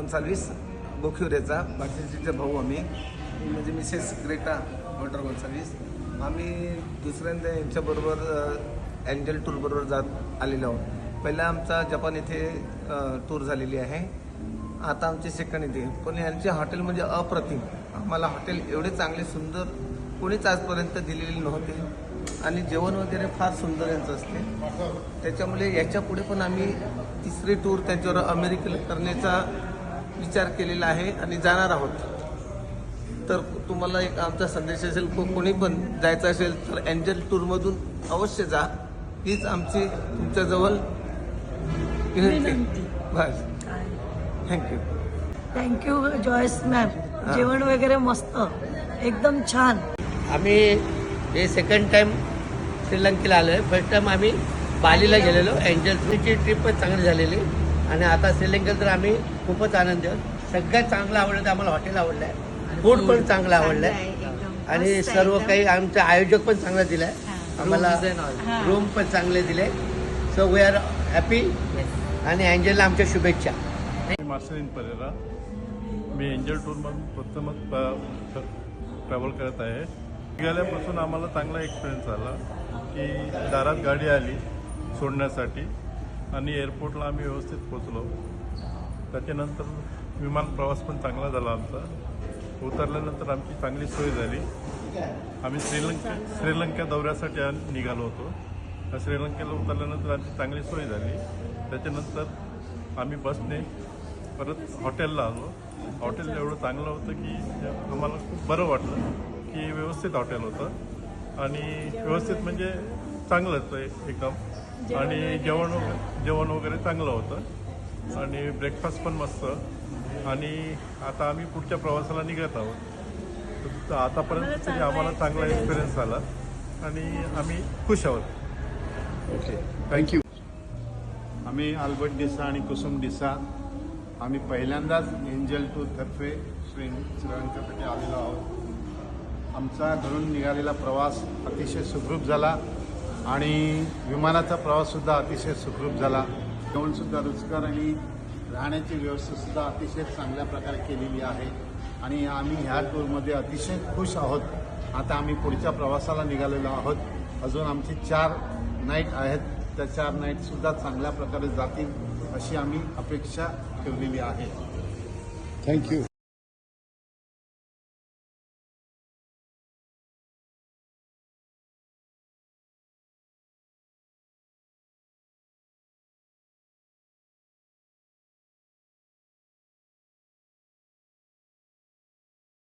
गोन्साल्विस बोखिवरेचा भारतीचा भाऊ आम्ही म्हणजे मिसेस ग्रेटा वॉटर गोन्साल्विस आम्ही दुसऱ्यांदा यांच्याबरोबर एंजल टूरबरोबर जात आलेलो आहोत। पहिला आमचा जपान येथे टूर झालेली आहे, आता आमची सेकंड येते। पण यांचे हॉटेल म्हणजे अप्रतिम, आम्हाला हॉटेल एवढे चांगले सुंदर कोणीच आजपर्यंत दिलेले नव्हते आणि जेवण वगैरे फार सुंदर यांचं असते। त्याच्यामुळे याच्या पुढे पण आम्ही तिसरी टूर त्यांच्यावर अमेरिकेला करण्याचा विचार केलेला आहे आणि जाणार आहोत। तर तुम्हाला एक आमचा संदेश असेल, कोणी पण जायचं असेल तर एंजल टूरमधून अवश्य जा, हीच आमची तुमच्याजवळ विनंती। बस, थँक्यू। थँक्यू जॉयस मॅम, जेवण वगैरे मस्त, एकदम छान। आम्ही हे सेकंड टाइम श्रीलंकेला आलो आहे। फर्स्ट टाइम आम्ही बालीला गेलेलो, एंजलची ट्रिप पण चांगली झालेली आणि आता श्रीलंकेला तर आम्ही खूपच आनंद आहोत। सगळ्यात चांगलं आवडलं तर आम्हाला हॉटेल आवडलं आहे, फूड पण चांगलं आवडलं आहे आणि सर्व काही आमचं आयोजक पण चांगलं दिलं आहे आम्हाला, रूम पण चांगले दिले। सो वी आर हॅपी आणि एंजलला आमच्या शुभेच्छा। मार्शलिन परेरा, मी एंजल टूरमधून प्रथमच ट्रॅव्हल करत आहे। गेल्यापासून आम्हाला चांगला एक्सपिरियन्स आला की दारात गाडी आली सोडण्यासाठी आणि एअरपोर्टला आम्ही व्यवस्थित पोचलो। त्याच्यानंतर विमान प्रवास पण चांगला झाला आमचा। उतरल्यानंतर आमची चांगली सोय झाली। आम्ही श्रीलंका दौऱ्यासाठी निघालो होतो। श्रीलंकेला उतरल्यानंतर आमची चांगली सोय झाली। त्याच्यानंतर आम्ही बसने परत हॉटेलला आलो। हॉटेल एवढं चांगलं होतं की आम्हाला खूप बरं वाटलं की व्यवस्थित हॉटेल होतं आणि व्यवस्थित म्हणजे चांगलंच आहे एकदम, आणि जेवण वगैरे चांगलं होतं आणि ब्रेकफास्ट पण मस्त। आणि आता आम्ही पुढच्या प्रवासाला निघत आहोत। तर आतापर्यंत तरी आम्हाला चांगला एक्सपिरियन्स आला आणि आम्ही खुश आहोत। Okay, thank you. आम्ही अल्बर्ट डिसा आणि कुसुम डिसा आम्ही पहिल्यांदाच एंजल टूरतर्फे श्रीलंकेसाठी आलेलो आहोत। आमचा घरून निघालेला प्रवास अतिशय सुखरूप झाला आणि विमानाचा प्रवाससुद्धा अतिशय सुखरूप झाला। जेवणसुद्धा रुचकर आणि राहण्याची व्यवस्थासुद्धा अतिशय चांगल्या प्रकारे केलेली आहे आणि आम्ही ह्या टूरमध्ये अतिशय खुश आहोत। आता आम्ही पुढच्या प्रवासाला निघालेलो आहोत। अजून आमची 4 नाईट आहेत, त्या 4 नाईटसुद्धा चांगल्या प्रकारे जातील अशी आम्ही अपेक्षा ठेवलेली आहे। थँक्यू।